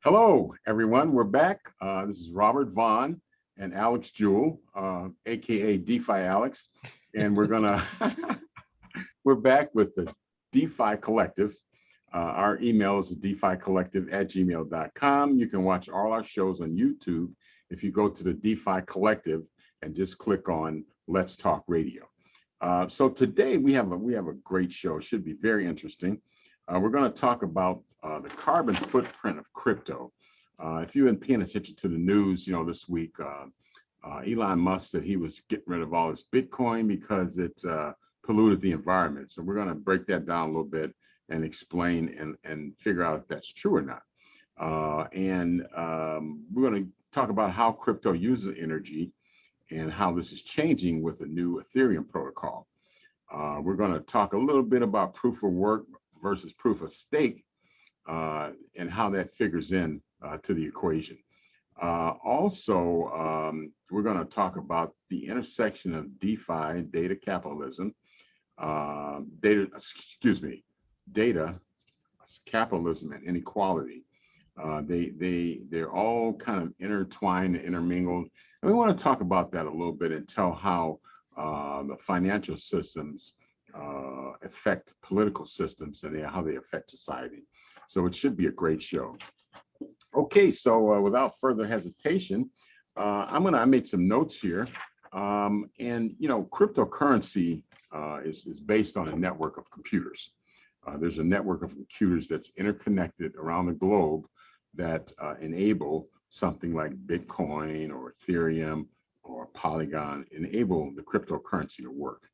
Hello, everyone. We're back. This is Robert Vaughn and Alex Jewell, aka DeFi Alex, and we're back with the DeFi Collective. Our email is deficollective@gmail.com. You can watch all our shows on YouTube if you go to the DeFi Collective and just click on Let's Talk Radio. So today we have a great show. It should be very interesting. We're going to talk about the carbon footprint of crypto. If you've been paying attention to the news, this week, Elon Musk said he was getting rid of all his Bitcoin because it polluted the environment. So we're going to break that down a little bit and explain and figure out if that's true or not. We're going to talk about how crypto uses energy and how this is changing with the new Ethereum protocol. We're going to talk a little bit about proof of work versus proof of stake and how that figures in to the equation. Also, we're going to talk about the intersection of DeFi, data capitalism, data capitalism and inequality. They're all kind of intertwined and intermingled. And we want to talk about that a little bit and tell how the financial systems affect political systems and how they affect society. So it should be a great show. Okay, so without further hesitation, I made some notes here. Cryptocurrency is based on a network of computers. There's a network of computers that's interconnected around the globe that enable something like Bitcoin or Ethereum or Polygon, enable the cryptocurrency to work.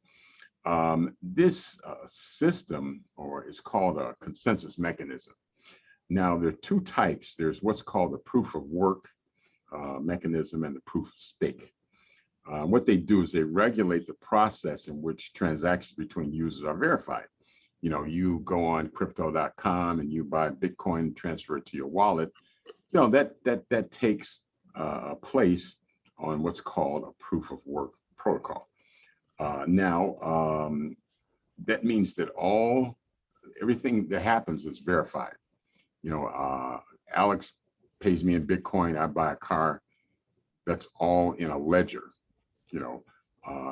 This system is called a consensus mechanism. Now, there are two types. There's what's called the proof of work mechanism and the proof of stake. What they do is they regulate the process in which transactions between users are verified. You go on crypto.com and you buy Bitcoin and transfer it to your wallet. That takes place on what's called a proof of work protocol. That means that everything that happens is verified. Alex pays me in Bitcoin, I buy a car, that's all in a ledger,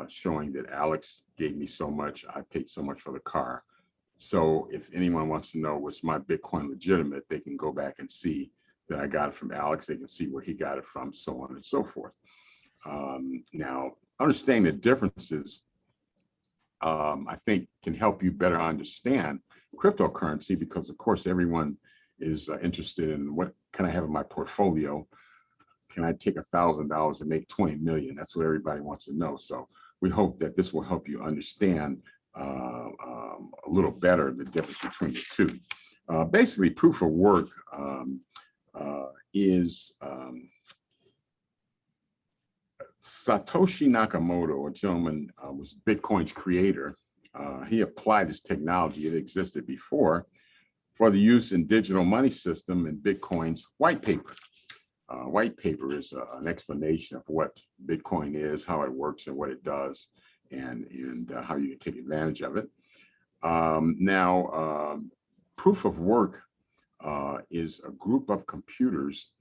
showing that Alex gave me so much, I paid so much for the car. So if anyone wants to know was my Bitcoin legitimate, they can go back and see that I got it from Alex, they can see where he got it from, so on and so forth. Now, understanding the differences, I think can help you better understand cryptocurrency, because of course everyone is interested in what can I have in my portfolio. Can I take $1,000 and make 20 million? That's what everybody wants to know. So we hope that this will help you understand a little better the difference between the two. Basically, proof of work is Satoshi Nakamoto, a gentleman, was Bitcoin's creator. He applied this technology, it existed before, for the use in digital money system in Bitcoin's white paper. White paper is an explanation of what Bitcoin is, how it works, and what it does, and how you can take advantage of it. Proof of work is a group of computers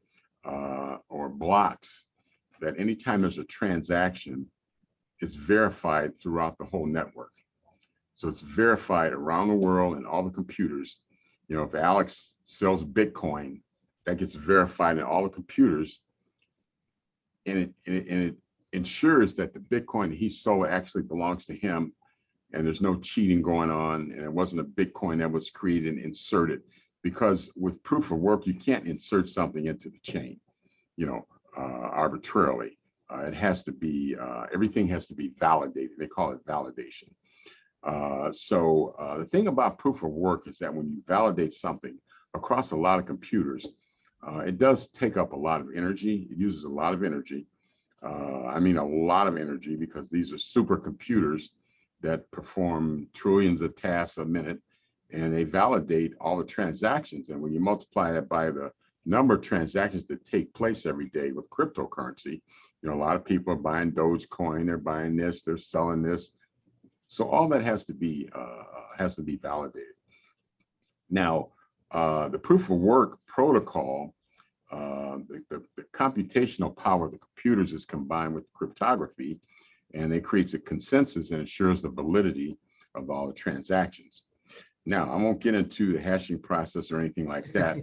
or blocks that anytime there's a transaction, it's verified throughout the whole network. So it's verified around the world and all the computers. If Alex sells Bitcoin, that gets verified in all the computers, and it ensures that the Bitcoin that he sold actually belongs to him, and there's no cheating going on, and it wasn't a Bitcoin that was created and inserted. Because with proof of work, you can't insert something into the chain, arbitrarily. It has to be, everything has to be validated. They call it validation. The thing about proof of work is that when you validate something across a lot of computers, it does take up a lot of energy. It uses a lot of energy. I mean, a lot of energy, because these are supercomputers that perform trillions of tasks a minute, and they validate all the transactions. And when you multiply that by the number of transactions that take place every day with cryptocurrency, a lot of people are buying Dogecoin, they're buying this, they're selling this. So all that has to be validated. Now, the proof of work protocol the computational power of the computers is combined with cryptography, and it creates a consensus and ensures the validity of all the transactions. Now, I won't get into the hashing process or anything like that,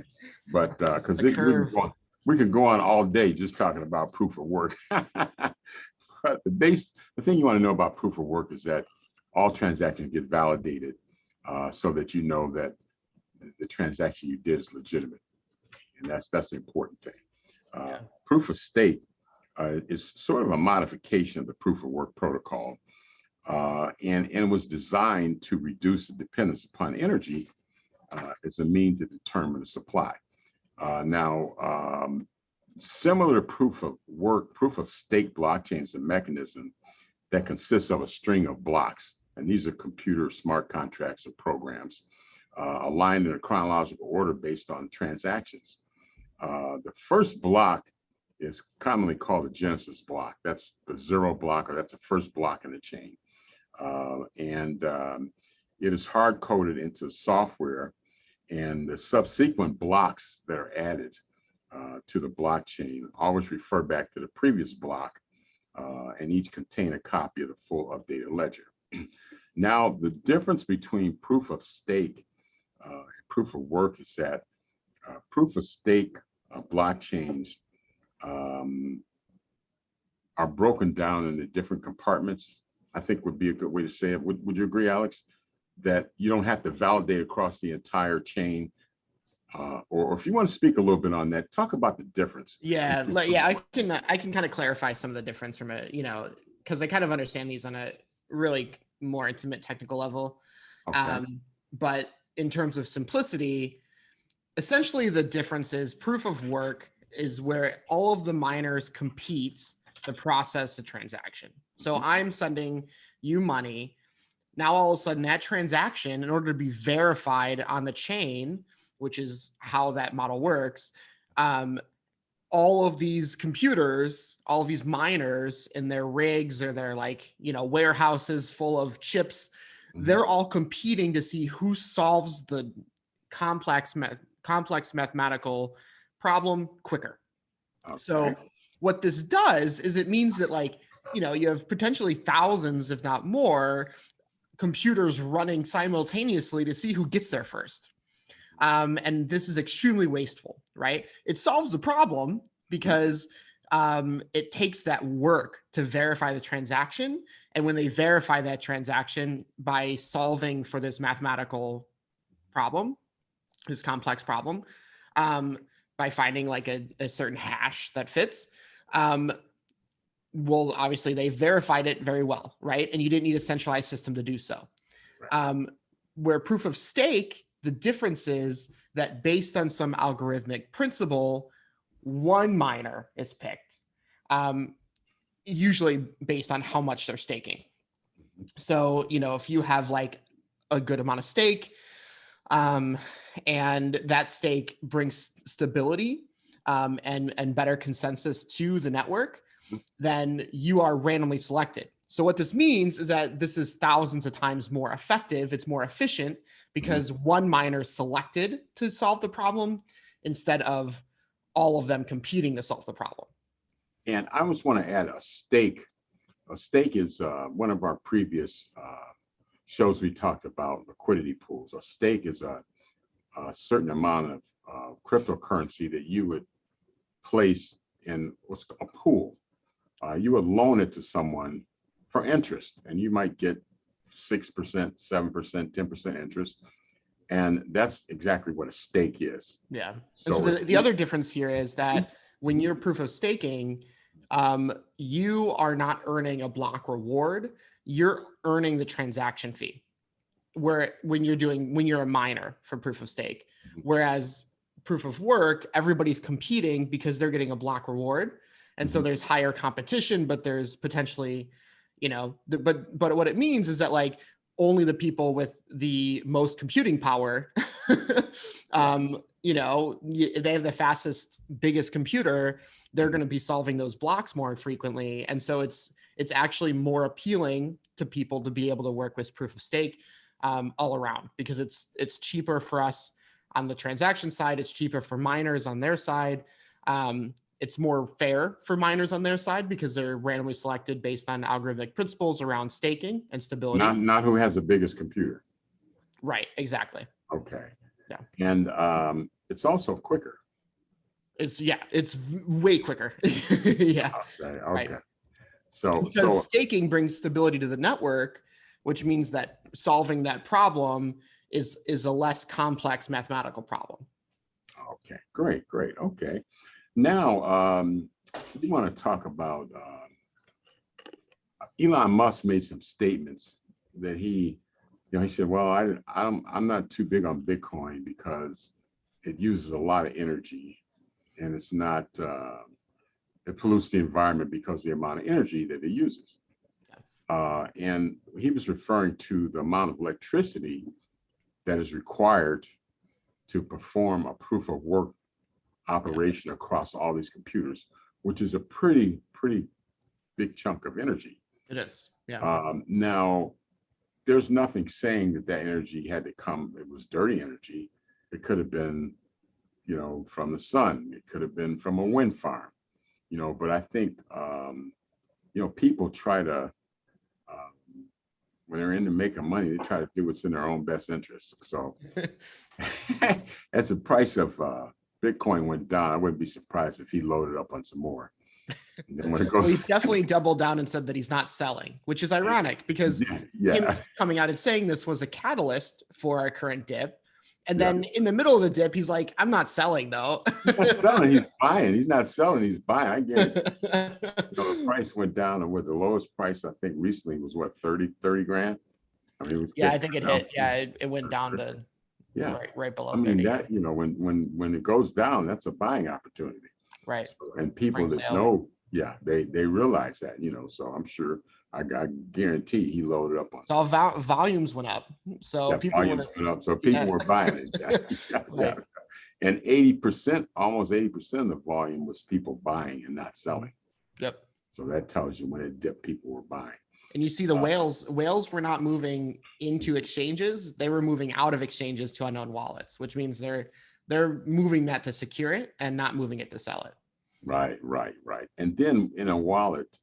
but because we could go on all day just talking about proof of work. But the thing you want to know about proof of work is that all transactions get validated so that you know that the transaction you did is legitimate. And that's the important thing. Proof of stake is sort of a modification of the proof of work protocol. And it was designed to reduce the dependence upon energy as a means to determine the supply. Similar to proof of work, proof of stake blockchain is a mechanism that consists of a string of blocks. And these are computer smart contracts or programs aligned in a chronological order based on transactions. The first block is commonly called the Genesis block. That's the 0 block, or that's the first block in the chain. It is hard coded into software, and the subsequent blocks that are added to the blockchain always refer back to the previous block, and each contain a copy of the full updated ledger. Now, the difference between proof of stake and proof of work is that proof of stake blockchains are broken down into different compartments. I think would be a good way to say it. Would you agree, Alex, that you don't have to validate across the entire chain? Or if you want to speak a little bit on that, talk about the difference. Yeah, I can kind of clarify some of the difference from because I kind of understand these on a really more intimate technical level. Okay. But in terms of simplicity, essentially the difference is proof of work is where all of the miners compete to process a transaction. So I'm sending you money. Now, all of a sudden, that transaction, in order to be verified on the chain, which is how that model works, all of these computers, all of these miners in their rigs or their warehouses full of chips, they're all competing to see who solves the complex mathematical problem quicker. Okay. So what this does is it means that you have potentially thousands, if not more, computers running simultaneously to see who gets there first. And this is extremely wasteful, right? It solves the problem because it takes that work to verify the transaction. And when they verify that transaction by solving for this mathematical problem, this complex problem, by finding a certain hash that fits, well, obviously they verified it very well, right? And you didn't need a centralized system to do so. Right. Where proof of stake, the difference is that based on some algorithmic principle, one miner is picked, usually based on how much they're staking. So, if you have a good amount of stake, and that stake brings stability and better consensus to the network, then you are randomly selected. So what this means is that this is thousands of times more effective. It's more efficient because one miner is selected to solve the problem instead of all of them competing to solve the problem. And I just want to add a stake. A stake is one of our previous shows we talked about liquidity pools. A stake is a certain amount of cryptocurrency that you would place in what's a pool. You would loan it to someone for interest, and you might get 6%, 7%, 10% interest. And that's exactly what a stake is. Yeah. So the other difference here is that when you're proof of staking, you are not earning a block reward. You're earning the transaction fee. When you're a miner for proof of stake, whereas proof of work, everybody's competing because they're getting a block reward. And so there's higher competition, but there's potentially, but what it means is that only the people with the most computing power, they have the fastest, biggest computer, they're going to be solving those blocks more frequently. And so it's actually more appealing to people to be able to work with proof of stake all around, because it's cheaper for us on the transaction side. It's cheaper for miners on their side. It's more fair for miners on their side because they're randomly selected based on algorithmic principles around staking and stability. Not who has the biggest computer. Right, exactly. Okay. Yeah. And it's also quicker. It's way quicker. Yeah. Okay. Right. So because staking brings stability to the network, which means that solving that problem is a less complex mathematical problem. Okay, great. Okay. Now, we want to talk about Elon Musk made some statements that he said, well, I'm not too big on Bitcoin because it uses a lot of energy and it's not, it pollutes the environment because of the amount of energy that it uses. And he was referring to the amount of electricity that is required to perform a proof of work operation across all these computers, which is a pretty big chunk of energy. It is, yeah. Now, there's nothing saying that energy had to come. It was dirty energy. It could have been, from the sun. It could have been from a wind farm, But I think, people try to, when they're into making money, they try to do what's in their own best interest. So, as the price of Bitcoin went down, I wouldn't be surprised if he loaded up on some more. And then when it goes, well, he's definitely doubled down and said that he's not selling, which is ironic because him coming out and saying this was a catalyst for our current dip. And then in the middle of the dip, he's like, I'm not selling though. He's not selling, he's buying. He's not selling, he's buying. I guarantee the price went down to what the lowest price I think recently was what, 30 grand? I mean, it was I think it hit. Yeah, it went down to right below 30. I mean, that, when it goes down, that's a buying opportunity. Right. So, and people that know, they realize that, so I'm sure, I guarantee he loaded up on. So volumes went up. So people went up. So people were buying it. Right. And 80%, almost 80% of the volume was people buying and not selling. Yep. So that tells you when it dipped, people were buying. And you see the whales were not moving into exchanges. They were moving out of exchanges to unknown wallets, which means they're moving that to secure it and not moving it to sell it. Right. And then in a wallet,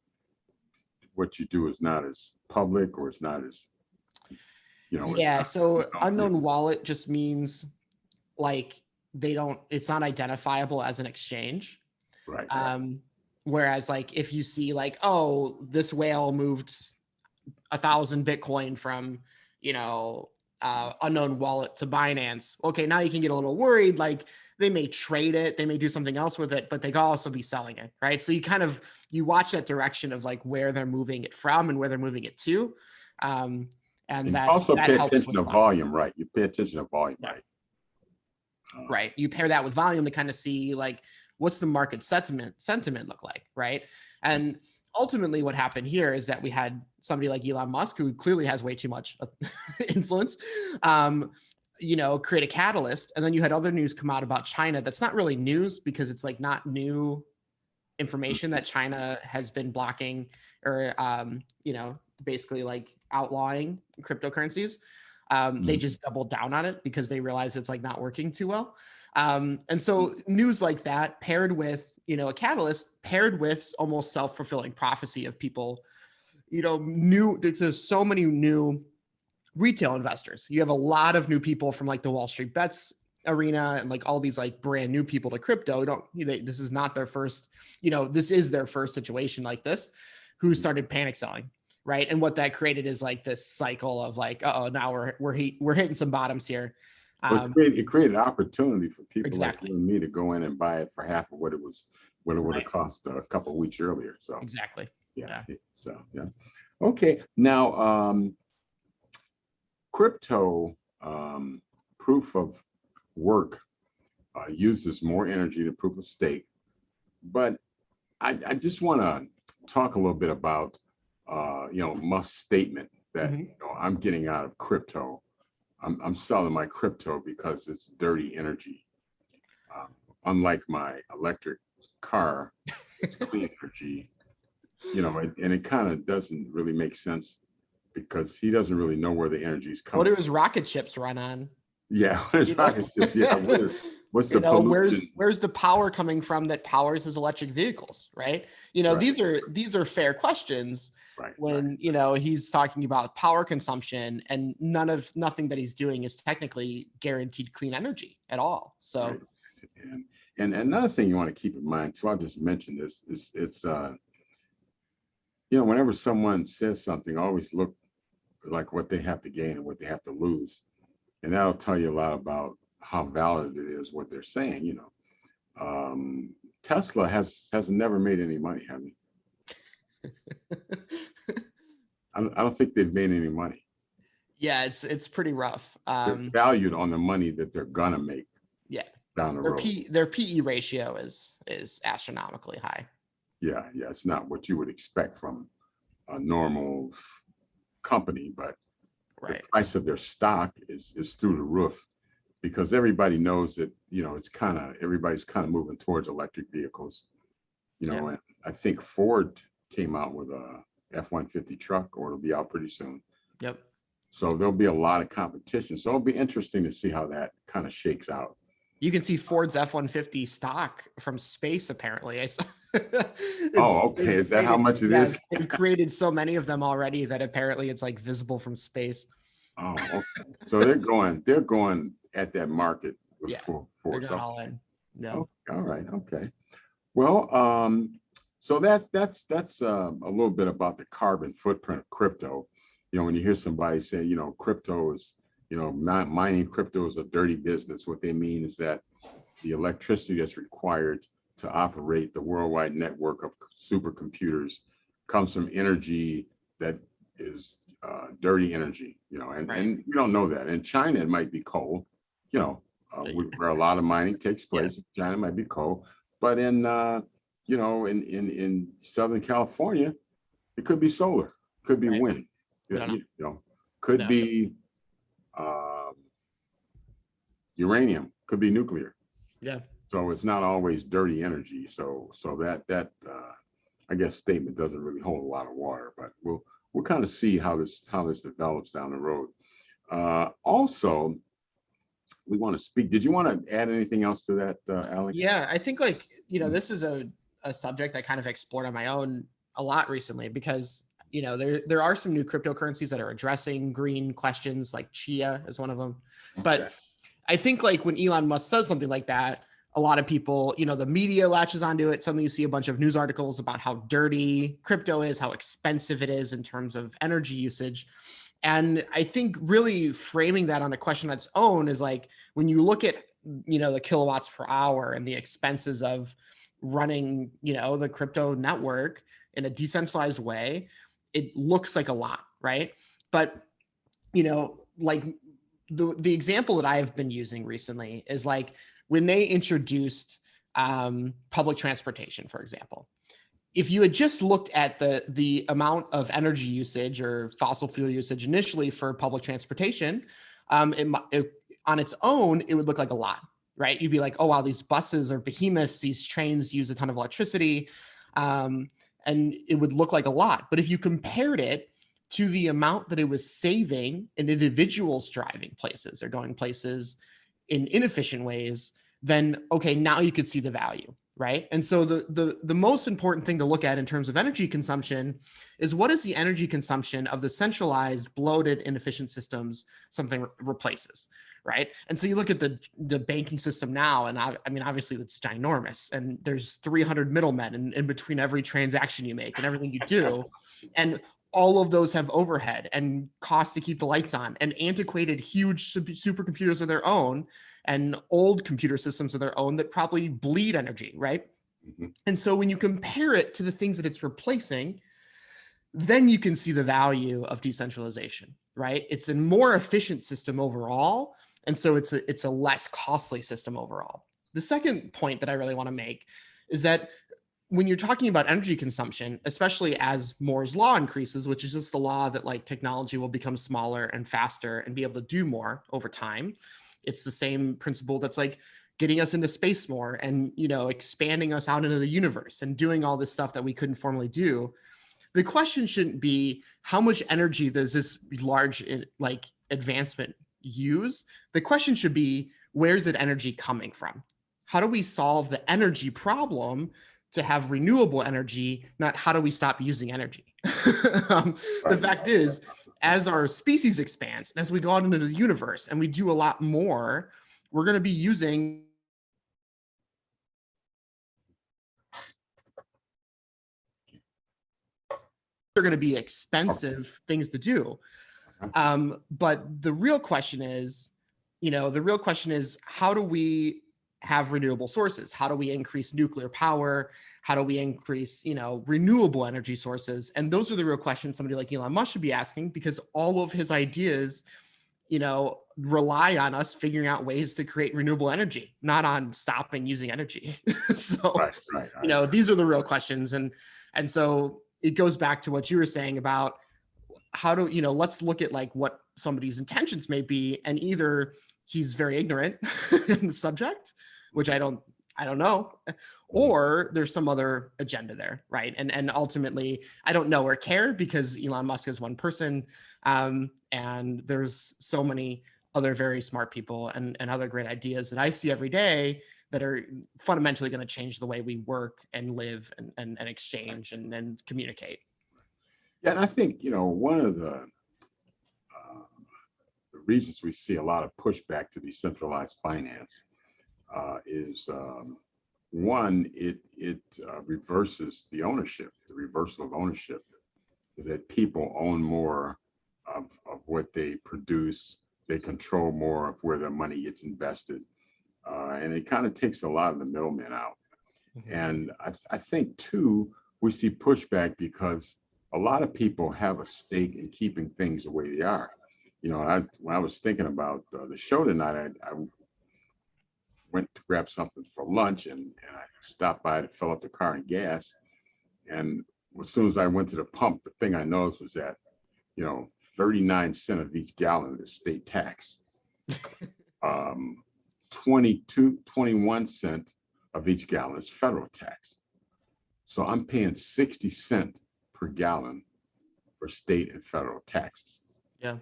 what you do is not as public, or it's not as, so unknown wallet just means like it's not identifiable as an exchange. Right. Whereas like if you see like, oh, this whale moved 1,000 Bitcoin from, unknown wallet to Binance. Okay, now you can get a little worried. Like they may trade it, they may do something else with it, but they could also be selling it, right? So you watch that direction of like where they're moving it from and where they're moving it to. And that also that pay helps attention to with volume, right? You pay attention to volume, right? Right. You pair that with volume to kind of see like what's the market sentiment look like, right? And ultimately what happened here is that we had somebody like Elon Musk, who clearly has way too much influence, create a catalyst. And then you had other news come out about China. That's not really news because it's like not new information that China has been blocking or, basically like outlawing cryptocurrencies. They just doubled down on it because they realized it's like not working too well. And so news like that paired with, a catalyst paired with almost self-fulfilling prophecy of people, there's so many new retail investors. You have a lot of new people from like the Wall Street Bets arena and like all these like brand new people to crypto. This is not their first, this is their first situation like this, who started panic selling. Right. And what that created is like this cycle of like, now we're hitting some bottoms here. It created opportunity for people like you and me to go in and buy it for half of what it would have cost a couple of weeks earlier. So exactly. Yeah. Okay. Now, crypto proof of work uses more energy than proof of stake, but I just want to talk a little bit about Musk's statement that I'm getting out of crypto. I'm selling my crypto because it's dirty energy. Unlike my electric car, it's clean energy. And it kind of doesn't really make sense because he doesn't really know where the energy is coming. What do his rocket ships run on? Yeah, his rocket ships. Yeah, What's You the know, pollution? where's the power coming from that powers his electric vehicles, right? You know, Right, these are fair questions right, right. when, you know, he's talking about power consumption, and nothing that he's doing is technically guaranteed clean energy at all. So Right. And another thing you want to keep in mind too, I'll just mention this, is it's you know, whenever someone says something, always look like what they have to gain and what they have to lose. And that'll tell you a lot about how valid it is what they're saying, you know. Tesla has never made any money, have they? I don't think they've made any money. yeah, it's pretty rough. They're valued on the money that they're gonna make Yeah, down the road. their PE ratio is astronomically high. Yeah, yeah, it's not what you would expect from a normal company, but the Right. price of their stock is through the roof, because everybody knows that, you know, everybody's kind of moving towards electric vehicles, you Yeah. know. And I think Ford came out with a F-150 truck, or it'll be out pretty soon. Yep. So there'll be a lot of competition. So it'll be interesting to see how that kind of shakes out. You can see Ford's F-150 stock from space. Apparently, I saw. Oh, okay. Is that how much it is? They've created so many of them already that apparently it's like visible from space. Oh, okay. So they're going at that market with Yeah, full they're force. going all in. No. Oh, all right. Okay. Well, so that's a little bit about the carbon footprint of crypto. You know, when you hear somebody say, you know, crypto is, you know, mining crypto is a dirty business, what they mean is that the electricity that's required to operate the worldwide network of supercomputers comes from energy that is dirty energy, you know, Right. and we don't know that. In China, it might be coal, you know, where a lot of mining takes place. Yeah. China might be coal, but in you know, in Southern California, it could be solar, could be Right. wind, you know, could No. be uranium, could be nuclear. Yeah. So it's not always dirty energy. So that I guess statement doesn't really hold a lot of water, but we'll kind of see how this develops down the road. Also, we want to speak. Did you want to add anything else to that, Alex? Yeah, I think, like, you know, this is a subject I kind of explored on my own a lot recently, because, you know, there are some new cryptocurrencies that are addressing green questions, like Chia is one of them. But I think, like, when Elon Musk says something like that, a lot of people, you know, the media latches onto it. Suddenly you see a bunch of news articles about how dirty crypto is, how expensive it is in terms of energy usage. And I think really framing that on a question on its own is, like, when you look at, you know, the kilowatts per hour and the expenses of running, you know, the crypto network in a decentralized way, it looks like a lot, right? But, you know, like, the example that I've been using recently is, like, when they introduced public transportation, for example. If you had just looked at the amount of energy usage or fossil fuel usage initially for public transportation, on its own, it would look like a lot, right? You'd be like, oh, wow, these buses are behemoths, these trains use a ton of electricity, and it would look like a lot. But if you compared it to the amount that it was saving in individuals driving places or going places in inefficient ways, then okay, now you could see the value, right? And so the most important thing to look at in terms of energy consumption is, what is the energy consumption of the centralized, bloated, inefficient systems something replaces, right? And so you look at the banking system now, and I mean, obviously it's ginormous, and there's 300 middlemen in between every transaction you make and everything you do, and all of those have overhead and costs to keep the lights on, and antiquated huge supercomputers of their own, and old computer systems of their own that probably bleed energy, right? Mm-hmm. And so when you compare it to the things that it's replacing, then you can see the value of decentralization, right? It's a more efficient system overall, and so it's a less costly system overall. The second point that I really want to make is that when you're talking about energy consumption, especially as Moore's law increases, which is just the law that, like, technology will become smaller and faster and be able to do more over time. It's the same principle that's, like, getting us into space more and, you know, expanding us out into the universe and doing all this stuff that we couldn't formerly do. The question shouldn't be how much energy does this large, like, advancement use. The question should be, where's that energy coming from? How do we solve the energy problem to have renewable energy, not how do we stop using energy? The fact is, as our species expands, as we go out into the universe and we do a lot more, we're going to be using they're going to be expensive things to do. But the real question is, how do we have renewable sources? How do we increase nuclear power? How do we increase, renewable energy sources? And those are the real questions somebody like Elon Musk should be asking, because all of his ideas, rely on us figuring out ways to create renewable energy, not on stopping using energy. So, these are the real questions. And so it goes back to what you were saying about how do, let's look at like what somebody's intentions may be. And either he's very ignorant in the subject, which I don't know, or there's some other agenda there, right? And ultimately, I don't know or care, because Elon Musk is one person, and there's so many other very smart people and other great ideas that I see every day that are fundamentally going to change the way we work and live and exchange and communicate. Yeah, and I think, one of the reasons we see a lot of pushback to decentralized finance is one, it reverses the ownership. The reversal of ownership is that people own more of what they produce. They control more of where their money gets invested. And it kind of takes a lot of the middlemen out. Mm-hmm. And I think, too, we see pushback because a lot of people have a stake in keeping things the way they are. When I was thinking about the show tonight, I went to grab something for lunch, and I stopped by to fill up the car and gas. And as soon as I went to the pump, the thing I noticed was that, 39 cents of each gallon is state tax. 21 cents of each gallon is federal tax. So I'm paying 60 cents per gallon for state and federal taxes. Yeah.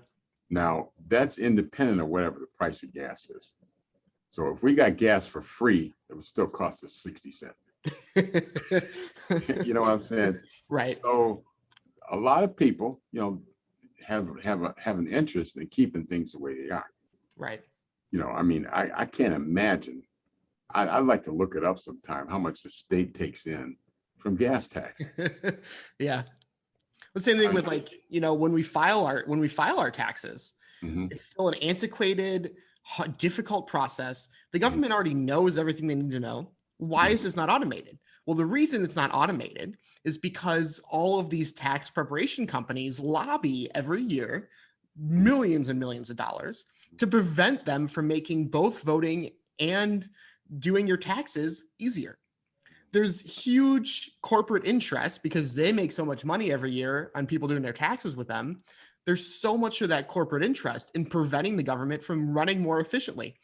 Now, that's independent of whatever the price of gas is. So if we got gas for free, it would still cost us 60 cents. You know what I'm saying? Right. So a lot of people, have an interest in keeping things the way they are. Right. I can't imagine. I'd like to look it up sometime, how much the state takes in from gas tax. Yeah. The same thing with when we file our taxes, mm-hmm. It's still an antiquated, difficult process. The government already knows everything they need to know. Why is this not automated? Well, the reason it's not automated is because all of these tax preparation companies lobby every year millions and millions of dollars to prevent them from making both voting and doing your taxes easier. There's huge corporate interest because they make so much money every year on people doing their taxes with them. There's so much of that corporate interest in preventing the government from running more efficiently.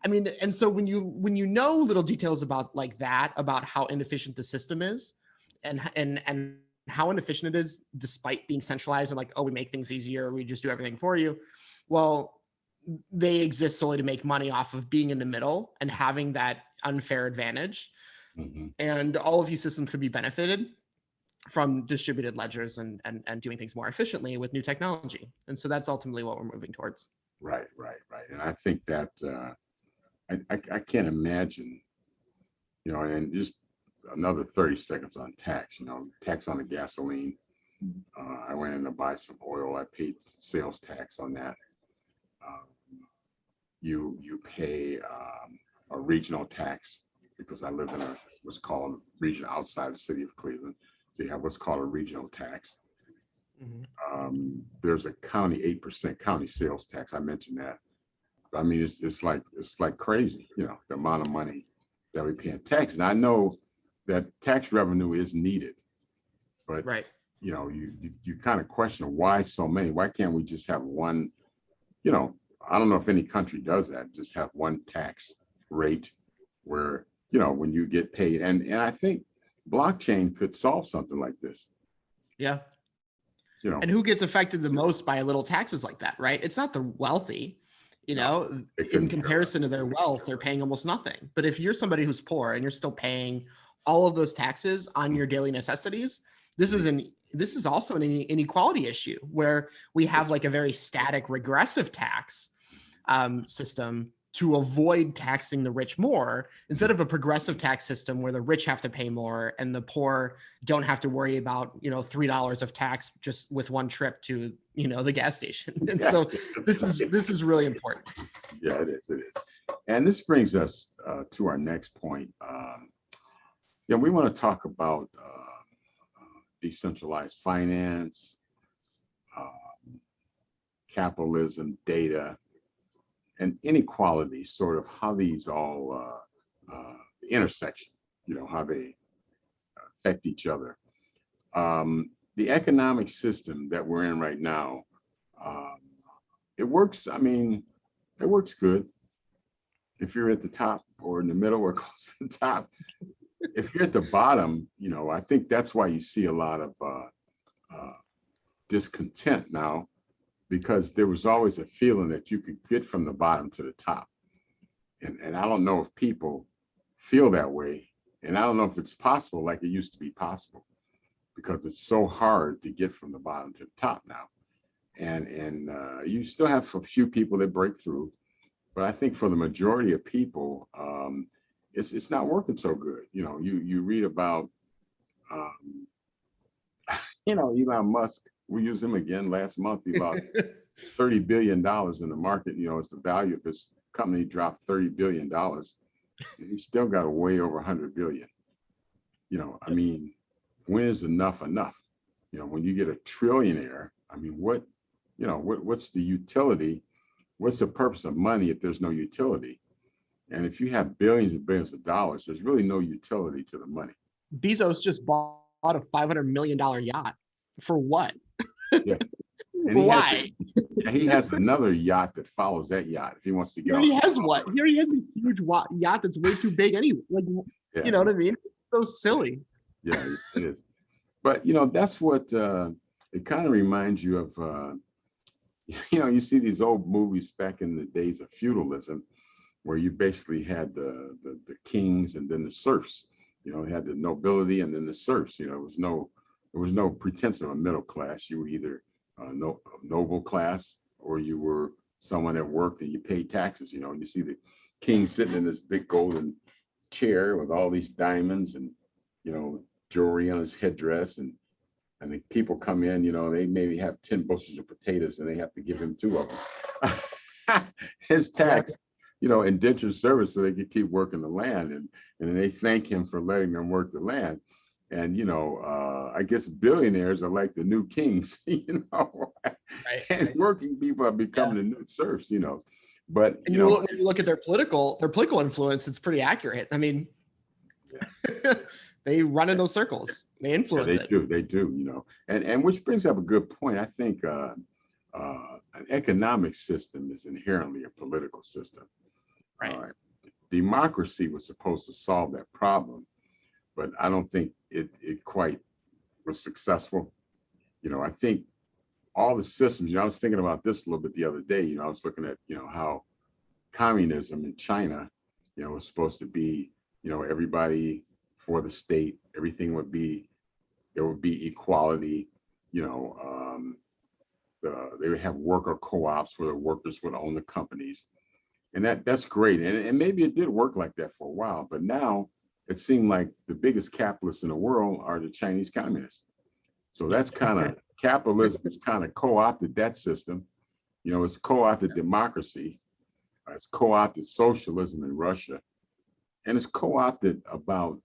And so when you know little details about like that, about how inefficient the system is and how inefficient it is, despite being centralized and like, oh, we make things easier, we just do everything for you. Well, they exist solely to make money off of being in the middle and having that unfair advantage. Mm-hmm. And all of these systems could be benefited from distributed ledgers and doing things more efficiently with new technology. And so that's ultimately what we're moving towards. Right. And I think that I can't imagine, and just another 30 seconds on tax, tax on the gasoline. I went in to buy some oil. I paid sales tax on that. You pay a regional tax because I live in what's called a region outside the city of Cleveland. So you have what's called a regional tax. Mm-hmm. There's a county 8% county sales tax. I mentioned that. It's like crazy, the amount of money that we pay in tax. And I know that tax revenue is needed, but right. You kind of question why so many. Why can't we just have one? I don't know if any country does that. Just have one tax rate where when you get paid. And I think blockchain could solve something like this. Yeah. And who gets affected the most by little taxes like that, right? It's not the wealthy. You No, know, they in couldn't care less. comparison to their wealth, they're paying almost nothing. But if you're somebody who's poor and you're still paying all of those taxes on your daily necessities, this is also an inequality issue where we have like a very static regressive tax system to avoid taxing the rich more instead of a progressive tax system where the rich have to pay more and the poor don't have to worry about, you know, $3 of tax just with one trip to, you know, the gas station. And Yeah, so this is really important. yeah, it is. It is. And this brings us to our next point. Yeah, we want to talk about decentralized finance, capitalism, data, and inequality, sort of how these all intersection, you know, how they affect each other. The economic system that we're in right now, um, it works. I mean, it works good if you're at the top or in the middle or close to the top. If you're at the bottom, you know, I think that's why you see a lot of discontent now, because there was always a feeling that you could get from the bottom to the top. And I don't know if people feel that way. And I don't know if it's possible like it used to be possible, because it's so hard to get from the bottom to the top now. And you still have a few people that break through, but I think for the majority of people, it's not working so good. You know, you read about, um, you know, Elon Musk. We used him again last month. He lost $30 billion in the market. You know, it's the value of his company dropped $30 billion. And he's still got a way over 100 billion. You know, I mean, when is enough enough? You know, when you get a trillionaire, I mean, what, you know, what's the utility? What's the purpose of money if there's no utility? And if you have billions and billions of dollars, there's really no utility to the money. Bezos just bought a $500 million yacht. For what? Yeah. And Why? he has another yacht that follows that yacht if he wants to He get already off. has what? He already has a huge yacht that's way too big anyway. Like, Yeah. you know what I mean? It's so silly. Yeah, it is. But, you know, that's what it kind of reminds you of, you know, you see these old movies back in the days of feudalism, where you basically had the kings and then the serfs. You know, you had the nobility and then the serfs. You know, there was no pretense of a middle class. You were either noble class, or you were someone that worked and you paid taxes. You know, you see the king sitting in this big golden chair with all these diamonds and, you know, jewelry on his headdress, and the people come in, you know, they maybe have 10 bushels of potatoes and they have to give him 2 of them. His tax, you know, indentured service, so they could keep working the land, and then they thank him for letting them work the land. And, you know, I guess billionaires are like the new kings, you know, and working people are becoming the new serfs, you know. But and you know, when you look at their political influence, it's pretty accurate. I mean, they run in those circles. They influence it. They do, you know. And which brings up a good point. I think an economic system is inherently a political system. Right. Democracy was supposed to solve that problem, but I don't think it quite was successful. You know, I think all the systems, you know, I was thinking about this a little bit the other day. You know, I was looking at, you know, how communism in China, you know, was supposed to be, you know, everybody for the state, everything would be, there would be equality, you know, they would have worker co-ops where the workers would own the companies. And that's great. And maybe it did work like that for a while, but now it seemed like the biggest capitalists in the world are the Chinese communists. So that's kind of, capitalism has kind of co-opted that system. You know, it's co-opted democracy. It's co-opted socialism in Russia. And it's co-opted about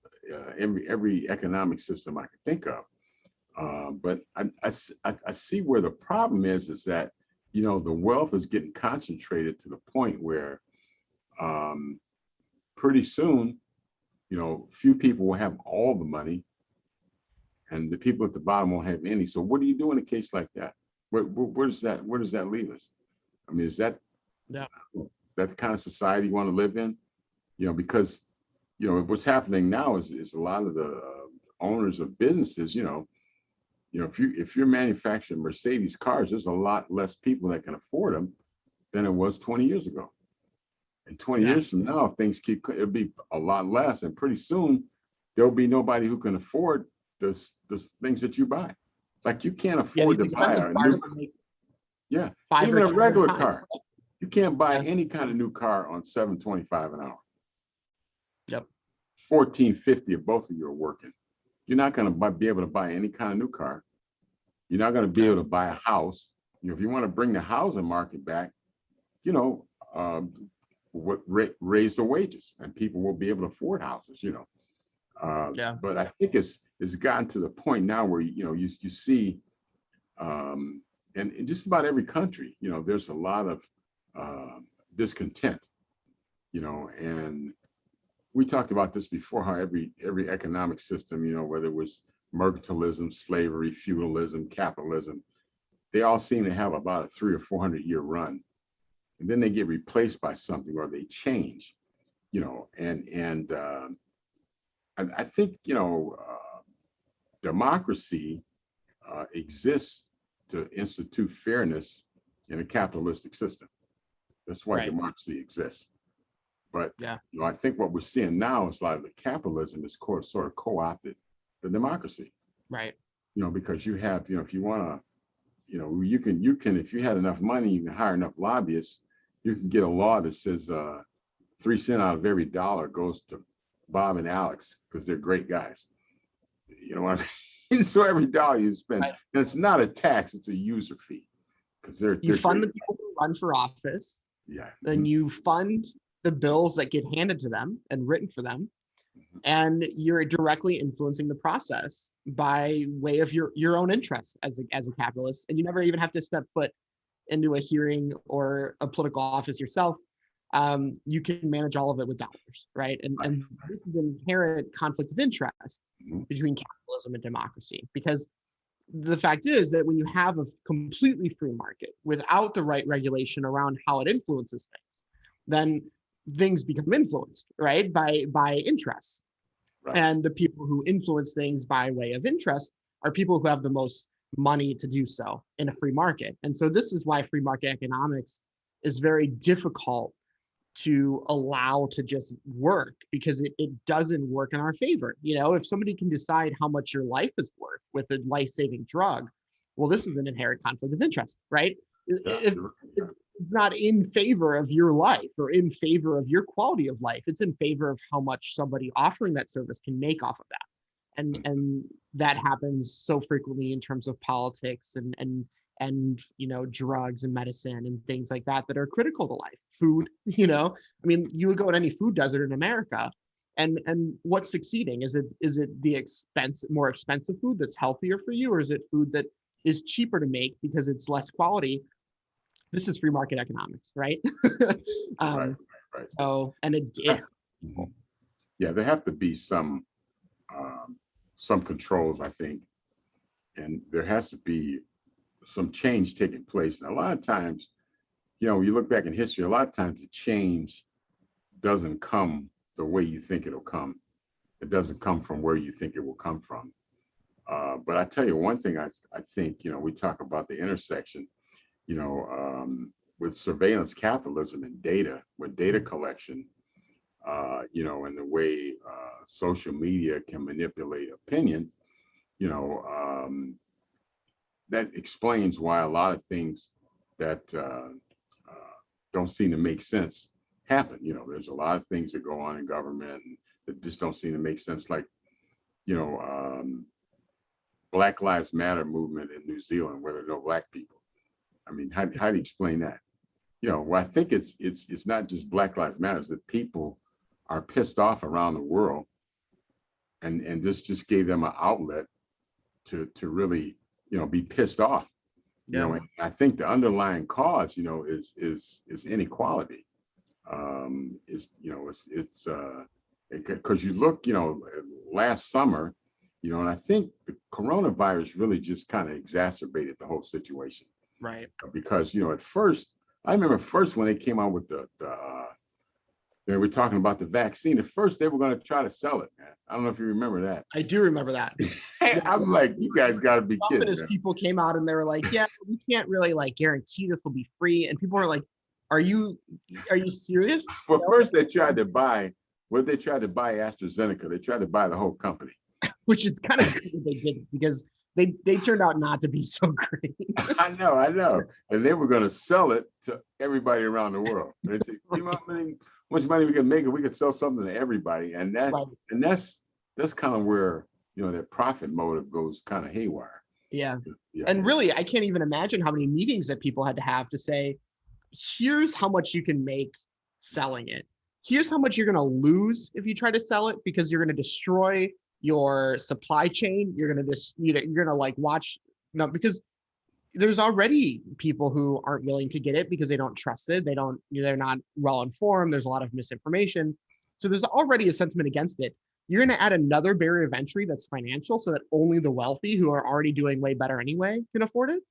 every economic system I could think of. But I see where the problem is that, you know, the wealth is getting concentrated to the point where pretty soon, you know, few people will have all the money and the people at the bottom won't have any. So what do you do in a case like that? Where does that leave us? I mean, is that the kind of society you want to live in? You know, because, you know, what's happening now is a lot of the owners of businesses, you know, if you're manufacturing Mercedes cars, there's a lot less people that can afford them. than it was 20 years ago. And 20 years from now, if things keep, it'll be a lot less. And pretty soon, there'll be nobody who can afford this things that you buy. Like you can't afford to buy a new, even a regular car. You can't buy any kind of new car on $7.25 an hour. Yep. $14.50 if both of you are working. You're not going to be able to buy any kind of new car. You're not going to be able to buy a house. You know, if you want to bring the housing market back, you know, raise the wages, and people will be able to afford houses. You know, but I think it's gotten to the point now where you see, in just about every country, you know, there's a lot of discontent. You know, and we talked about this before, how every economic system, you know, whether it was mercantilism, slavery, feudalism, capitalism, they all seem to have about a 300 or 400 year run, and then they get replaced by something, or they change, you know, and I think, you know, democracy exists to institute fairness in a capitalistic system. That's why democracy exists. But you know, I think what we're seeing now is like the capitalism is sort of co-opted the democracy. Right. You know, because you have, you know, if you want to, you know, you can, if you had enough money, you can hire enough lobbyists, you can get a law that says 3 cents out of every dollar goes to Bob and Alex because they're great guys. You know what I mean? So every dollar you spend, and it's not a tax, it's a user fee. Because you fund the people who run for office. Yeah. Then you fund the bills that get handed to them and written for them. And you're directly influencing the process by way of your own interests as a capitalist. And you never even have to step foot into a hearing or a political office yourself. You can manage all of it with dollars, right? And this is an inherent conflict of interest between capitalism and democracy, because the fact is that when you have a completely free market without the right regulation around how it influences things, then things become influenced, right, by interests. Right. And the people who influence things by way of interest are people who have the most money to do so in a free market. And so this is why free market economics is very difficult to allow to just work, because it doesn't work in our favor. You know, if somebody can decide how much your life is worth with a life-saving drug, well, this is an inherent conflict of interest, right? It's not in favor of your life or in favor of your quality of life. It's in favor of how much somebody offering that service can make off of that. And that happens so frequently in terms of politics and you know, drugs and medicine and things like that are critical to life. Food, you know, I mean, you would go in any food desert in America, and what's succeeding? Is it the more expensive food that's healthier for you, or is it food that is cheaper to make because it's less quality? This is free market economics, right? Right. So, and there have to be some controls, I think, and there has to be some change taking place. And a lot of times, you know, you look back in history, a lot of times the change doesn't come the way you think it'll come. It doesn't come from where you think it will come from. But I tell you one thing, I think, you know, we talk about the intersection, you know, with surveillance capitalism and data, with data collection, you know, and the way social media can manipulate opinion, you know, that explains why a lot of things that don't seem to make sense happen. You know, there's a lot of things that go on in government that just don't seem to make sense. Like, you know, Black Lives Matter movement in New Zealand, where there are no Black people. I mean, how do you explain that? You know, well, I think it's not just Black Lives Matter, it's that people are pissed off around the world, and this just gave them an outlet to really, you know, be pissed off. You know, and I think the underlying cause, you know, is inequality. Is, you know, it's because you look, you know, last summer, you know, and I think the coronavirus really just kind of exacerbated the whole situation. Right. Because, you know, at first, I remember first when they came out with they were talking about the vaccine. At first, they were going to try to sell it, man. I don't know if you remember that. I do remember that. I'm like, you guys got to be kidding. People came out and they were like, yeah, we can't really like guarantee this will be free. And people were like, Are you serious? Well, first they tried to buy, they tried to buy AstraZeneca. They tried to buy the whole company. Which is kind of good that they did, because they turned out not to be so great. I know. And they were going to sell it to everybody around the world. They said, you know how much money we can make if we could sell something to everybody. And that's kind of where, that profit motive goes kind of haywire. Yeah. And really, I can't even imagine how many meetings that people had to have to say, here's how much you can make selling it. Here's how much you're going to lose if you try to sell it, because you're going to destroy your supply chain. You're going to just, you're going to like watch, because there's already people who aren't willing to get it because they don't trust it. They're not well informed. There's a lot of misinformation. So there's already a sentiment against it. You're going to add another barrier of entry that's financial, so that only the wealthy who are already doing way better anyway can afford it.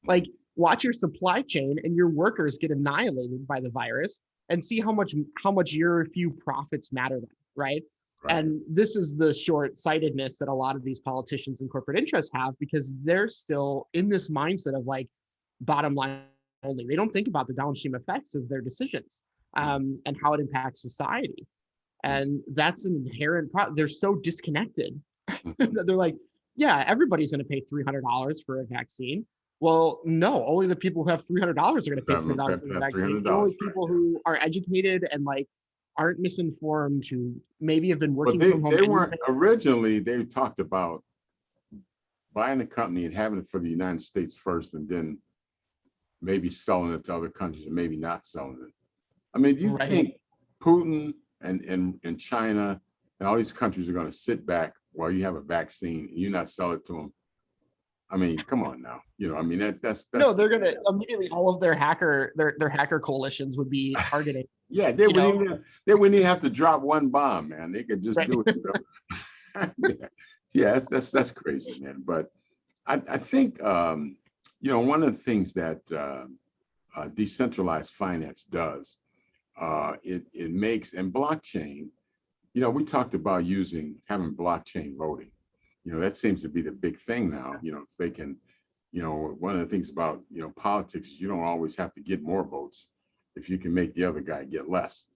Like, watch your supply chain and your workers get annihilated by the virus, and see how much your few profits matter then, right? And this is the short-sightedness that a lot of these politicians and corporate interests have, because they're still in this mindset of like bottom line only. They don't think about the downstream effects of their decisions, and how it impacts society. And that's an inherent problem. They're so disconnected that they're like, yeah, everybody's going to pay $300 for a vaccine. Well, no, only the people who have $300 are going to pay $300 for the vaccine. Only people who are educated and like aren't misinformed, who maybe have been working from home. They weren't originally. They talked about buying a company and having it for the United States first, and then maybe selling it to other countries, and maybe not selling it. I mean, do you think Putin and China and all these countries are going to sit back while you have a vaccine and you not sell it to them? I mean, come on now. I mean, that's no, they're going to immediately, all of their hacker coalitions would be targeting. Yeah, they wouldn't even have to drop one bomb, man. They could just do it. Yeah, that's crazy, man. But I think one of the things that decentralized finance does, it makes, and blockchain, we talked about having blockchain voting. That seems to be the big thing now. If they can, one of the things about, politics is you don't always have to get more votes if you can make the other guy get less.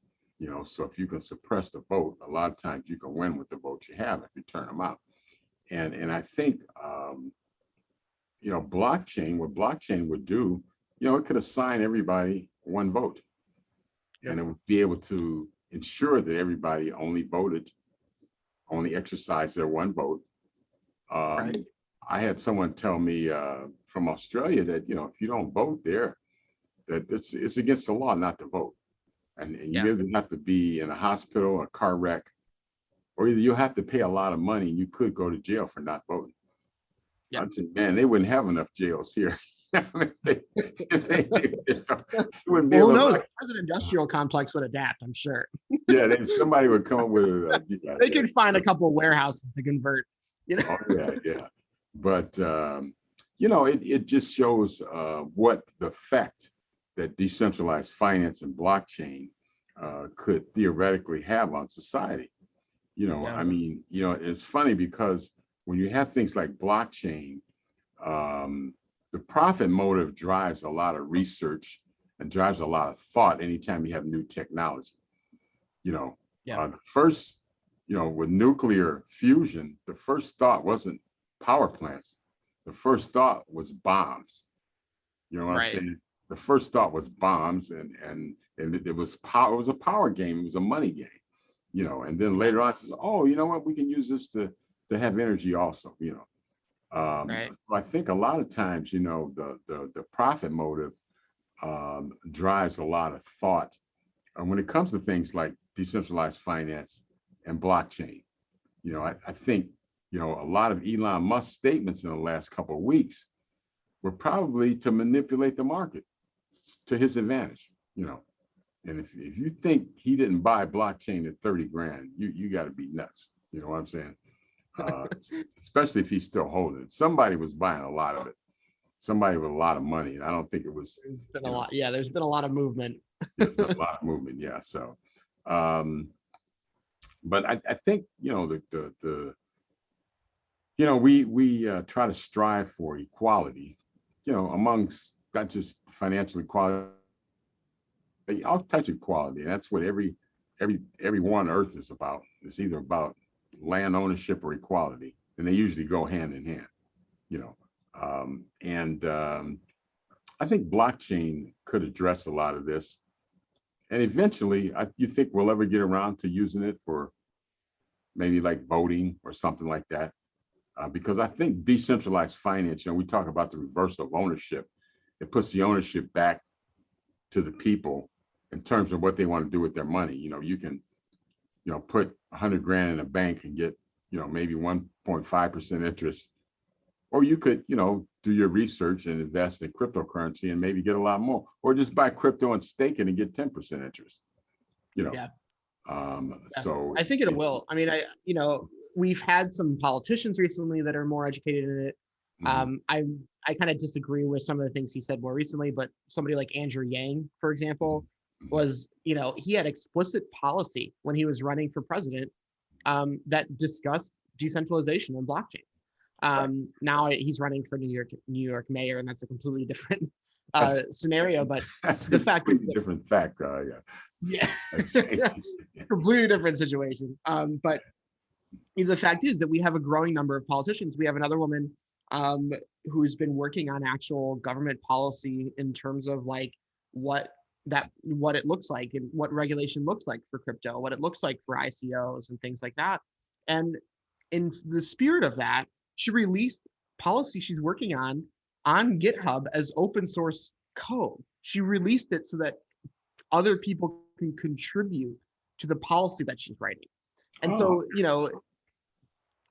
So if you can suppress the vote, a lot of times you can win with the votes you have if you turn them out. And I think, blockchain, what blockchain would do, it could assign everybody one vote. And it would be able to ensure that everybody only exercised their one vote. I had someone tell me from Australia that, if you don't vote there, that it's against the law not to vote. And you either have to be in a hospital, a car wreck, or either you'll have to pay a lot of money and you could go to jail for not voting. I'd say, man, they wouldn't have enough jails here. Who knows? The present industrial complex would adapt, I'm sure. Somebody would come up with they could find a couple of warehouses to convert. Oh, yeah. But it just shows what the effect that decentralized finance and blockchain could theoretically have on society. I mean, it's funny because when you have things like blockchain, the profit motive drives a lot of research and drives a lot of thought anytime you have new technology. The first, with nuclear fusion, the first thought wasn't power plants. The first thought was bombs. You know what I'm saying? The first thought was bombs, and it was power. It was a power game. It was a money game. And then later on, it says, oh, you know what? We can use this to have energy also. So I think a lot of times, the profit motive drives a lot of thought. And when it comes to things like decentralized finance and blockchain, I think, a lot of Elon Musk's statements in the last couple of weeks were probably to manipulate the market to his advantage, And if you think he didn't buy blockchain at 30 grand, you got to be nuts. You know what I'm saying? Especially if he's still holding it. Somebody was buying a lot of it. Somebody with a lot of money. And I don't think it was. There's been a lot. Yeah, there's been a lot of movement. There's been a lot of movement. Yeah. So, but I think, we try to strive for equality, amongst not just financial equality, all types of equality. And that's what everyone on earth is about. It's either about land ownership or equality, and they usually go hand in hand, you know. And I think blockchain could address a lot of this. And eventually, you think we'll ever get around to using it for maybe like voting or something like that? Because I think decentralized finance, we talk about the reversal of ownership. It puts the ownership back to the people in terms of what they want to do with their money. You can, put 100 grand in a bank and get, maybe 1.5% interest, or you could, do your research and invest in cryptocurrency and maybe get a lot more, or just buy crypto and stake it and get 10% interest. Yeah. So I think it will. I mean, we've had some politicians recently that are more educated in it. I kind of disagree with some of the things he said more recently, but somebody like Andrew Yang, for example, was, he had explicit policy when he was running for president that discussed decentralization and blockchain. Now he's running for New York mayor, and that's a completely different scenario. But that's the fact is that, different fact. Yeah, completely different situation. But the fact is that we have a growing number of politicians. We have another woman who's been working on actual government policy in terms of like what it looks like and what regulation looks like for crypto, what it looks like for ICOs and things like that. And in the spirit of that, she released policy she's working on GitHub as open source code. She released it so that other people can contribute to the policy that she's writing. And so,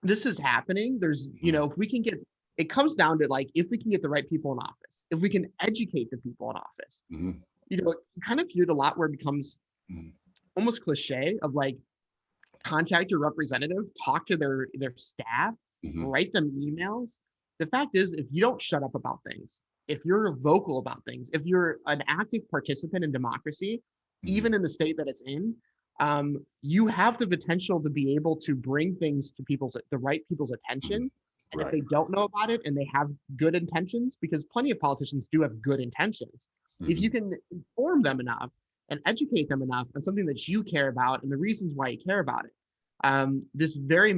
this is happening. There's, if we can get, it comes down to like, if we can get the right people in office, if we can educate the people in office, you kind of view it a lot where it becomes almost cliche of like, contact your representative, talk to their staff, write them emails. The fact is, if you don't shut up about things, if you're vocal about things, if you're an active participant in democracy, even in the state that it's in, you have the potential to be able to bring things to the right people's attention. And if they don't know about it and they have good intentions, because plenty of politicians do have good intentions, if you can inform them enough and educate them enough on something that you care about and the reasons why you care about it, this very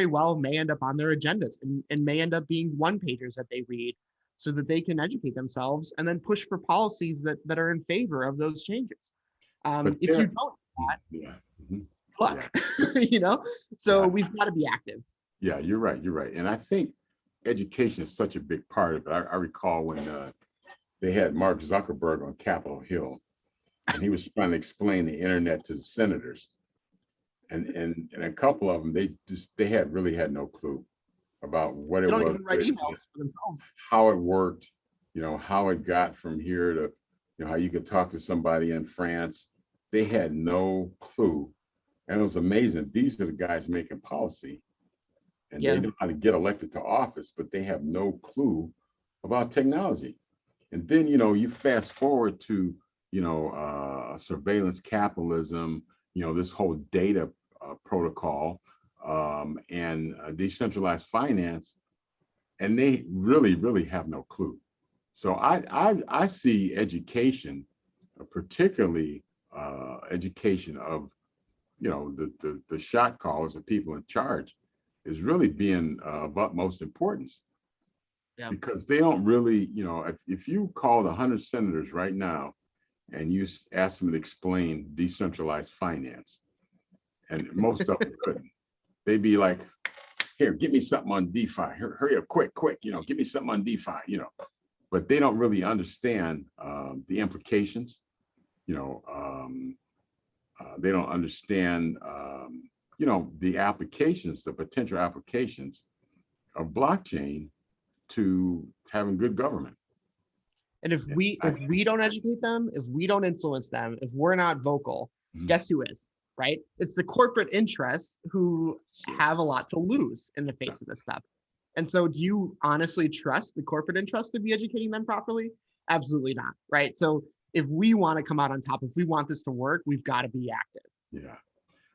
well may end up on their agendas and may end up being one-pagers that they read so that they can educate themselves and then push for policies that are in favor of those changes. If you don't do that, look, so we've got to be active. Yeah, you're right. And I think education is such a big part of it. I recall when they had Mark Zuckerberg on Capitol Hill, and he was trying to explain the internet to the senators. And a couple of them, they really had no clue about what it was. They don't even write emails for themselves. How it worked, how it got from here to, how you could talk to somebody in France. They had no clue. And it was amazing. These are the guys making policy. And they know how to get elected to office, but they have no clue about technology. And then, you fast forward to, surveillance capitalism, this whole data protocol and decentralized finance, and they really, really have no clue. So I see education, particularly education of, the shot callers, the people in charge, is really being of utmost importance. Because they don't really, if you called 100 senators right now and you asked them to explain decentralized finance, and most of them couldn't, they'd be like, here, give me something on DeFi. Hurry up, quick, give me something on DeFi, But they don't really understand the implications, they don't understand, the applications, the potential applications of blockchain to having good government. And if we don't educate them, if we don't influence them, if we're not vocal, guess who is, right? It's the corporate interests who have a lot to lose in the face of this stuff. And so do you honestly trust the corporate interests to be educating them properly? Absolutely not, right? So if we want to come out on top, if we want this to work, we've got to be active. Yeah.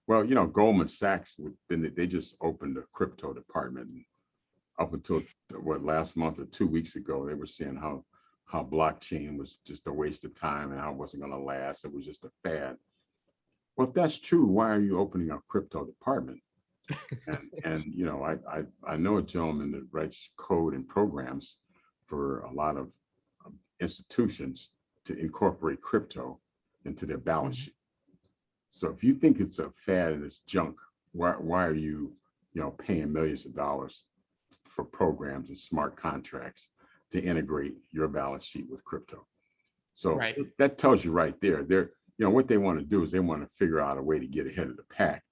Well, Goldman Sachs, they just opened a crypto department. Up until last month or 2 weeks ago, they were saying how how blockchain was just a waste of time and how it wasn't going to last. It was just a fad. Well, if that's true, why are you opening a crypto department? And you know, I know a gentleman that writes code and programs for a lot of institutions to incorporate crypto into their balance sheet. So if you think it's a fad and it's junk, why are you, you know, paying millions of dollars for programs and smart contracts to integrate your balance sheet with crypto? So that tells you right there, they're, you know, what they want to do is they want to figure out a way to get ahead of the pack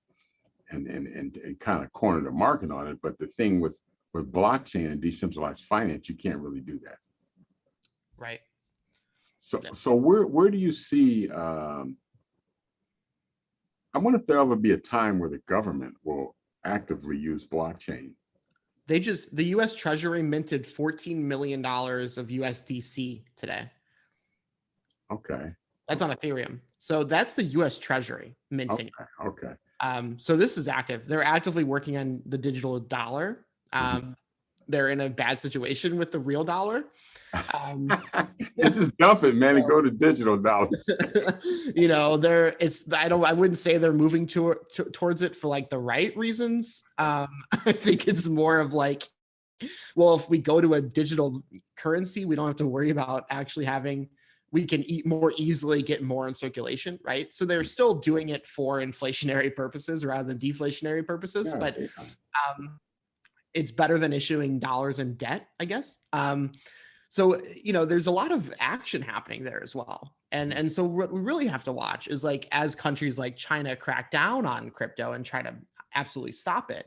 and kind of corner the market on it. But the thing with blockchain and decentralized finance, you can't really do that. Right. So where do you see, I wonder if there'll ever be a time where the government will actively use blockchain. The US Treasury minted $14 million of USDC today. Okay. That's on Ethereum. So that's the US Treasury minting. Okay. So this is active. They're actively working on the digital dollar. They're in a bad situation with the real dollar. Just dump it, man, and go to digital dollars. You know, I wouldn't say they're moving towards it for like the right reasons. I think it's more of like, well, if we go to a digital currency, we don't have to worry about actually we can more easily get more in circulation, right? So they're still doing it for inflationary purposes rather than deflationary purposes, but it's better than issuing dollars in debt, I guess. So, you know, there's a lot of action happening there as well. And so what we really have to watch is like, as countries like China crack down on crypto and try to absolutely stop it,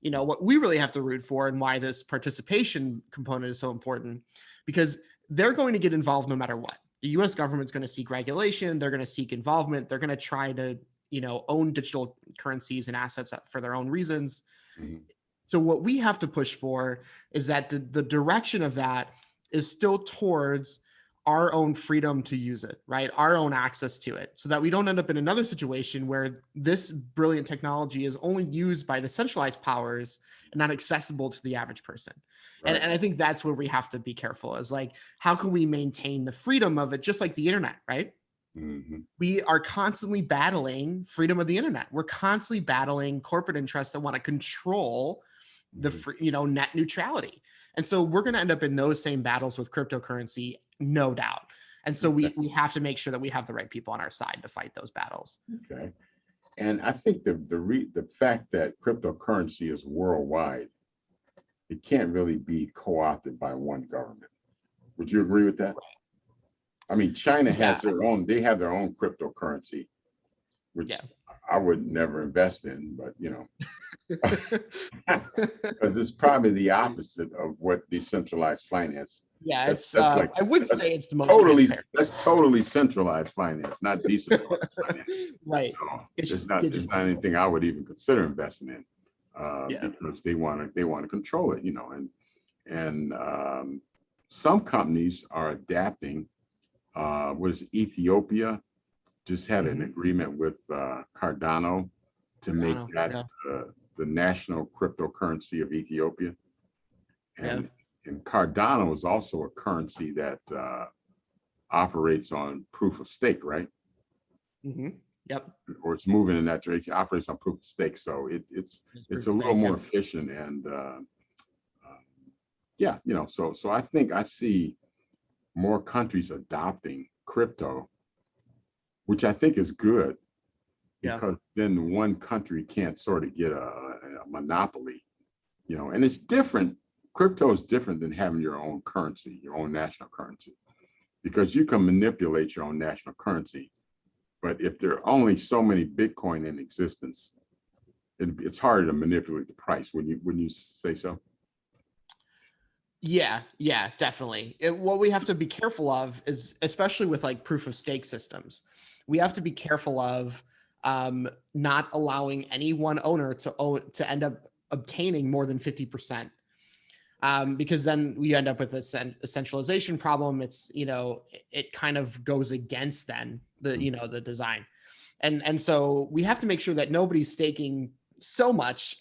you know, what we really have to root for, and why this participation component is so important, because they're going to get involved no matter what. The US government's going to seek regulation. They're going to seek involvement. They're going to try to, you know, own digital currencies and assets for their own reasons. So what we have to push for is that the direction of that is still towards our own freedom to use it, right? Our own access to it, so that we don't end up in another situation where this brilliant technology is only used by the centralized powers and not accessible to the average person. Right. And I think that's where we have to be careful, is like, how can we maintain the freedom of it, just like the internet, right? We are constantly battling freedom of the internet. We're constantly battling corporate interests that want to control the net neutrality. And so we're going to end up in those same battles with cryptocurrency, no doubt. And so we have to make sure that we have the right people on our side to fight those battles. Okay. And I think the fact that cryptocurrency is worldwide, it can't really be co-opted by one government. Would you agree with that? I mean, China has their own, they have their own cryptocurrency, which I would never invest in, but you know, because it's probably the opposite of what decentralized finance. Yeah, I wouldn't say it's the most transparent. That's totally centralized finance, not decentralized finance. Right. So it's not anything I would even consider investing in, because they want to control it, you know, and some companies are adapting. Was Ethiopia just had an agreement with Cardano to make that the national cryptocurrency of Ethiopia, and Cardano is also a currency that operates on proof of stake, right? Yep. Or it's moving in that direction. It operates on proof of stake, so it's a little more efficient, and you know, so I think I see more countries adopting crypto, which I think is good, because then one country can't sort of get a monopoly, you know. And it's different. Crypto is different than having your own currency, your own national currency, because you can manipulate your own national currency. But if there are only so many Bitcoin in existence, it's harder to manipulate the price. Wouldn't you say so? Yeah, definitely. What we have to be careful of is, especially with like proof of stake systems, we have to be careful of not allowing any one owner to end up obtaining more than 50%, because then we end up with a centralization problem. It's, you know, it kind of goes against then the design, and so we have to make sure that nobody's staking so much,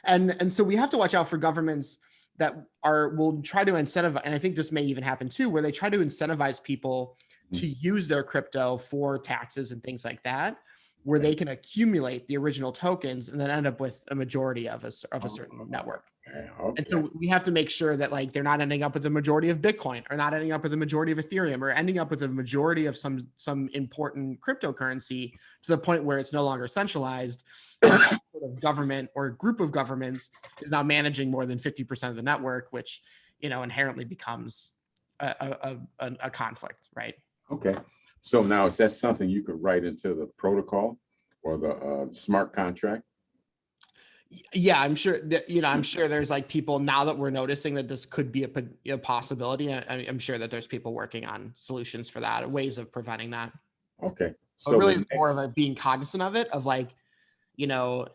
and so we have to watch out for governments that will try to incentivize, and I think this may even happen too, where they try to incentivize people to use their crypto for taxes and things like that, where they can accumulate the original tokens and then end up with a majority of a certain network. Okay. And so we have to make sure that like they're not ending up with the majority of Bitcoin, or not ending up with the majority of Ethereum, or ending up with a majority of some important cryptocurrency to the point where it's no longer centralized. And some sort of government or group of governments is now managing more than 50% of the network, which, you know, inherently becomes a conflict, right? Okay. So now, is that something you could write into the protocol or the smart contract? Yeah, I'm sure that, you know, I'm sure there's like people now that we're noticing that this could be a possibility. I'm sure that there's people working on solutions for that, ways of preventing that. Okay. But So really, the it's more of next, a being cognizant of it, of like, you know,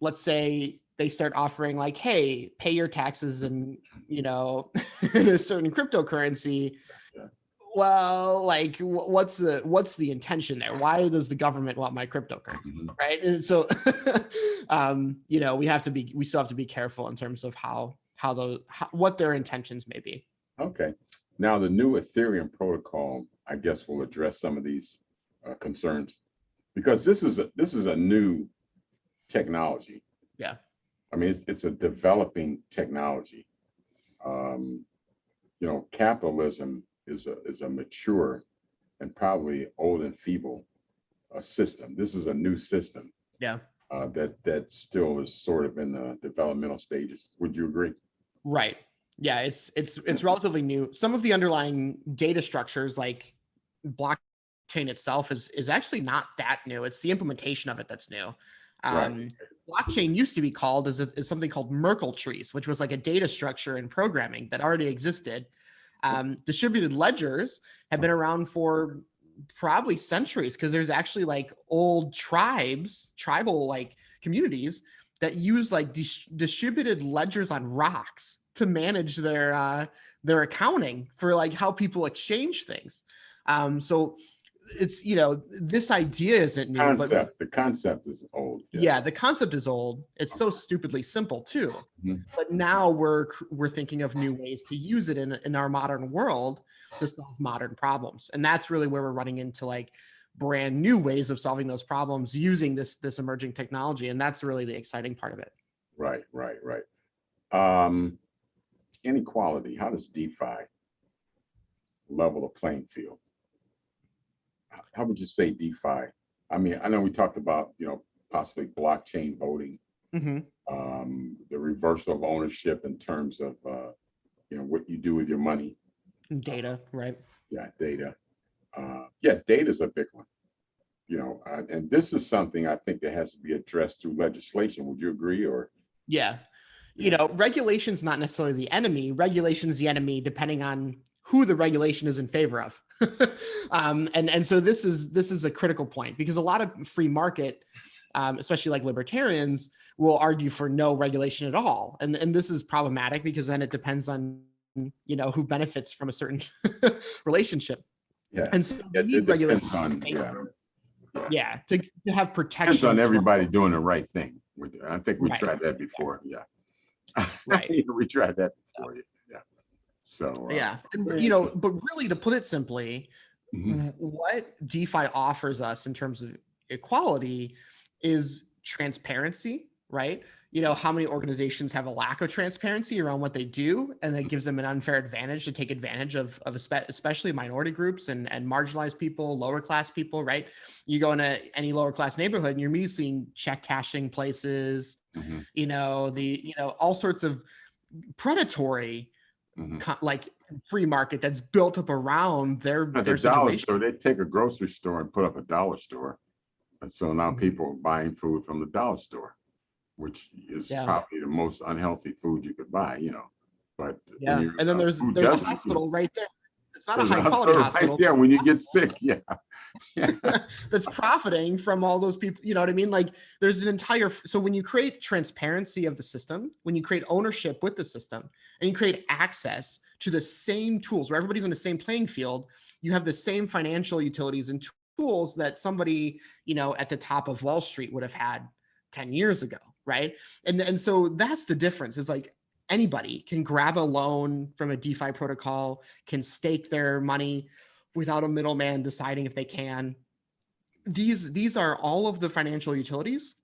let's say they start offering like, hey, pay your taxes and, you know, in a certain cryptocurrency. yeah. Well, like, what's the intention there? Why does the government want my cryptocurrency, Mhm. right? And so, you know, we still have to be careful in terms of what their intentions may be. Okay. Now the new Ethereum protocol, I guess, will address some of these concerns, because this is a new technology. Yeah. I mean, it's a developing technology. You know, capitalism is a mature and probably old and feeble system. This is a new system Yeah. that still is sort of in the developmental stages. Would you agree? Right. Yeah. It's relatively new. Some of the underlying data structures, like blockchain itself, is actually not that new. It's the implementation of it that's new. Right. Blockchain used to be called as something called Merkle trees, which was like a data structure in programming that already existed. Distributed ledgers have been around for probably centuries, because there's actually like old tribal like communities that use like distributed ledgers on rocks to manage their accounting for like how people exchange things. So it's, you know, this idea isn't new, but The concept is old. yeah, the concept is old. It's so stupidly simple too. Mhm. But now we're thinking of new ways to use it in our modern world to solve modern problems. And that's really where we're running into like brand new ways of solving those problems using this emerging technology. And that's really the exciting part of it. Right. Um, Inequality. How does DeFi level the playing field? How would you say DeFi? I mean, I know we talked about, you know, possibly blockchain voting, Mm-hmm. the reversal of ownership in terms of, you know, what you do with your money. Data, right? Yeah, data. Yeah, data is a big one. You know, and this is something I think that has to be addressed through legislation. Would you agree? Or Yeah. You know, regulation's not necessarily the enemy. Regulation's the enemy depending on who the regulation is in favor of. And so this is a critical point, because a lot of free market, especially like libertarians, will argue for no regulation at all. And this is problematic, because then it depends on, you know, who benefits from a certain relationship. yeah, And so we it need depends regulation on to have depends on protections everybody doing the right thing. I think we right, tried that before. Yeah, right. we tried that before. Yeah. So Yeah. And, very you know, interesting. but really, to put it simply, Mhm. what DeFi offers us in terms of equality is transparency, right? You know, how many organizations have a lack of transparency around what they do, and that gives them an unfair advantage to take advantage of especially minority groups and marginalized people, lower class people, right? You go into any lower class neighborhood and you're immediately seeing check cashing places, Mhm. all sorts of predatory Mhm. like free market that's built up around At the their dollar situation. store, they take a grocery store and put up a dollar store, and so now Mhm. people are buying food from the dollar store, which is Yeah, probably the most unhealthy food you could buy. You know, but when yeah. you're And then food there's a deserts, hospital right there. It's not a there's a high quality hospital right hospital there when you get sick. Yeah, yeah. that's profiting from all those people. You know what I mean? Like there's an entire. So when you create transparency of the system, when you create ownership with the system, and you create access to the same tools where everybody's on the same playing field, you have the same financial utilities and tools that somebody, you know, at the top of Wall Street would have had 10 years ago, right? And so that's the difference. Is like anybody can grab a loan from a DeFi protocol, can stake their money without a middleman deciding if they can. These are all of the financial utilities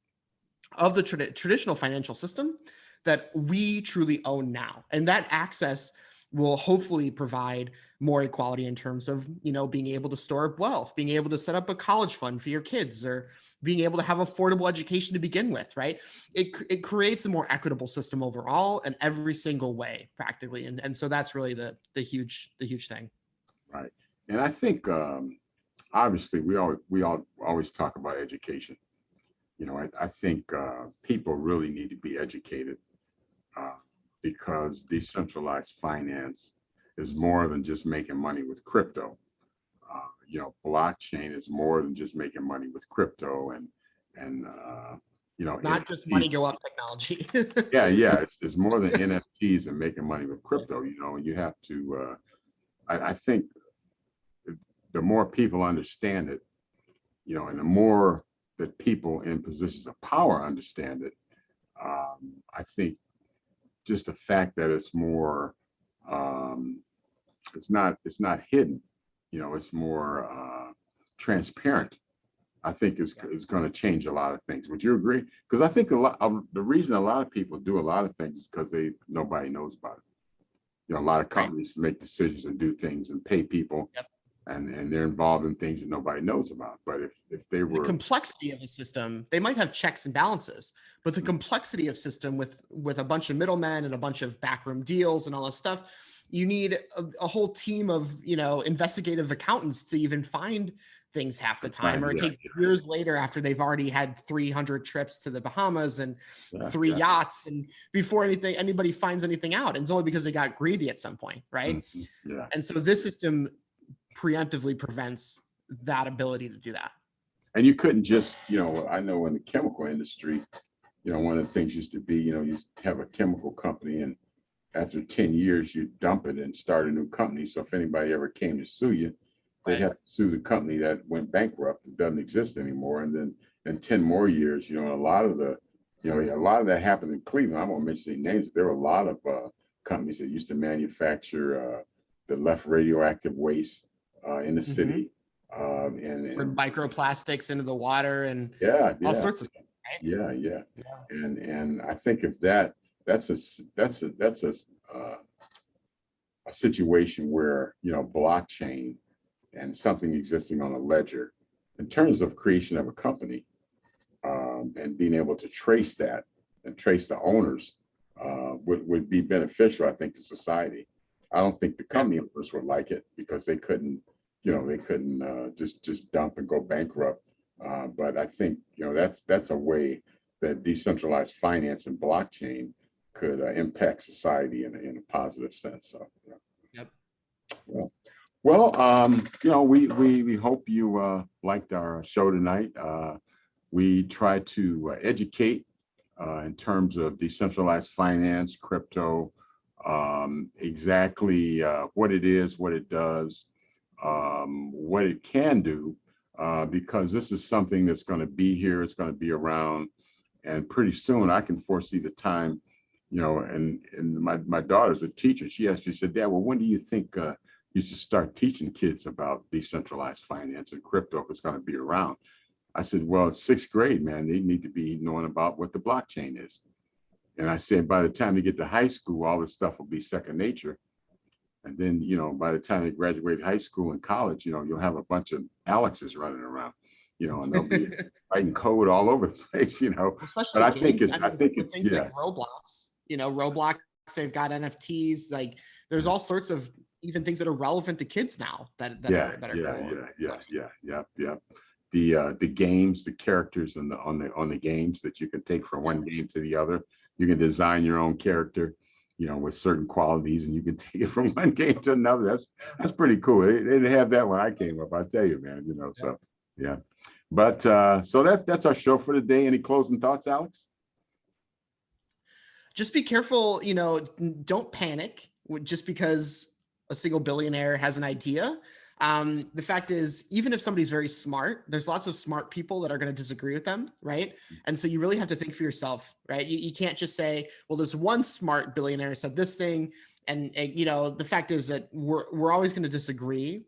of the traditional financial system that we truly own now. And that access will hopefully provide more equality in terms of, being able to store up wealth, being able to set up a college fund for your kids, or being able to have affordable education to begin with, right? It creates a more equitable system overall in every single way, practically. And so that's really the huge thing. Right. And I think obviously we all always talk about education. I think people really need to be educated because decentralized finance is more than just making money with crypto. Blockchain is more than just making money with crypto and not just money go up technology. yeah, it's more than NFTs and making money with crypto. You have to. I think the more people understand it, and the more that people in positions of power understand it, I think just the fact that it's more, it's not hidden, it's more transparent. I think is going to change a lot of things. Would you agree? Because I think the reason a lot of people do a lot of things is because nobody knows about it. A lot of companies make decisions and do things and pay people. Yep. And they're involved in things that nobody knows about. But if they were the complexity of the system, they might have checks and balances, but the complexity of system with a bunch of middlemen and a bunch of backroom deals and all this stuff, you need a whole team of investigative accountants to even find things half the time, or it takes years later after they've already had 300 trips to the Bahamas and three yachts, and before anybody finds anything out. And it's only because they got greedy at some point, right? Mm-hmm. Yeah. And so this system preemptively prevents that ability to do that. And you couldn't just, I know in the chemical industry, one of the things used to be, you have a chemical company, and after 10 years, you dump it and start a new company. So if anybody ever came to sue you, they'd have to sue the company that went bankrupt. It doesn't exist anymore. And then in 10 more years, a lot of that happened in Cleveland. I won't mention any names, but there were a lot of companies that used to manufacture the left radioactive waste in the city, and microplastics into the water and all sorts of stuff. Right? Yeah. And I think if that's a situation where blockchain and something existing on a ledger, in terms of creation of a company, and being able to trace that and trace the owners, would be beneficial, I think, to society. I don't think the company owners would like it because they couldn't just dump and go bankrupt. But I think that's a way that decentralized finance and blockchain could impact society in a positive sense. So yep. Well, we hope you liked our show tonight. We try to educate in terms of decentralized finance, crypto, exactly what it is, what it does, what it can do, because this is something that's going to be here, it's going to be around, and pretty soon I can foresee the time, and my daughter's a teacher. She asked me, she said, Dad, well, when do you think you should start teaching kids about decentralized finance and crypto if it's going to be around? I said, well, it's 6th grade, man. They need to be knowing about what the blockchain is. And I said, by the time they get to high school, all this stuff will be second nature. And then, by the time they graduate high school and college, you'll have a bunch of Alexes running around, and they'll be writing code all over the place, Especially but I games. think it's like Roblox, Roblox, they've got NFTs, like there's all sorts of even things that are relevant to kids now that are cool. The games, the characters on the games that you can take from one game to the other. You can design your own character, with certain qualities, and you can take it from one game to another. That's pretty cool. They didn't have that when I came up, I tell you, man. So yeah. But so that's our show for today. Any closing thoughts, Alex? Just be careful, don't panic just because a single billionaire has an idea. The fact is, even if somebody's very smart, there's lots of smart people that are going to disagree with them, right? And so you really have to think for yourself, right? You can't just say, well, there's one smart billionaire said this thing, and the fact is that we're always going to disagree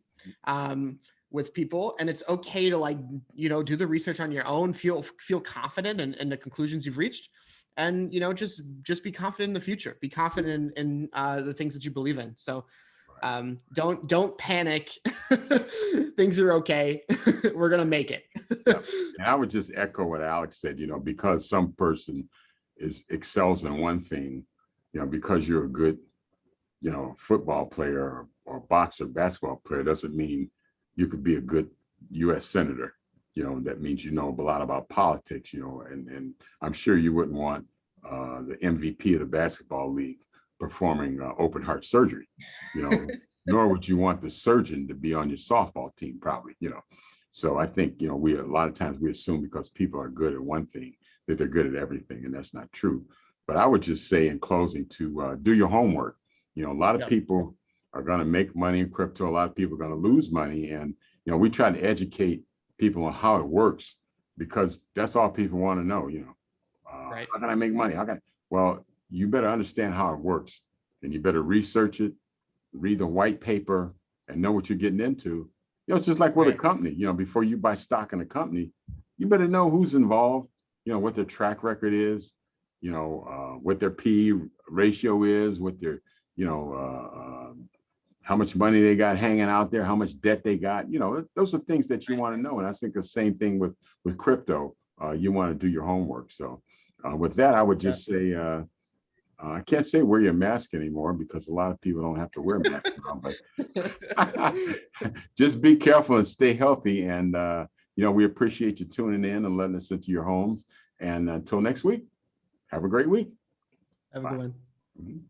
with people, and it's okay to do the research on your own, feel confident in the conclusions you've reached, and just be confident in the future, be confident in the things that you believe in. So don't panic. Things are okay. We're gonna make it. Yeah. And I would just echo what Alex said, because some person excels in one thing, because you're a good, football player or boxer, basketball player, doesn't mean you could be a good U.S. senator. That means you know a lot about politics, and I'm sure you wouldn't want the MVP of the basketball league performing open heart surgery, nor would you want the surgeon to be on your softball team, probably, So I think, a lot of times we assume because people are good at one thing that they're good at everything, and that's not true. But I would just say in closing to do your homework. A lot of people are going to make money in crypto. A lot of people are going to lose money. And, we try to educate people on how it works because that's all people want to know, Right. How can I make money? Well, you better understand how it works, and you better research it, read the white paper, and know what you're getting into. It's just like with a company, before you buy stock in a company, you better know who's involved, what their track record is, what their P ratio is, what their, how much money they got hanging out there, how much debt they got, those are things that you want to know. And I think the same thing with crypto, you want to do your homework. So with that, I would just say, I can't say wear your mask anymore because a lot of people don't have to wear masks now, but just be careful and stay healthy. And, we appreciate you tuning in and letting us into your homes. And until next week, have a great week. Have a good one. Mhm.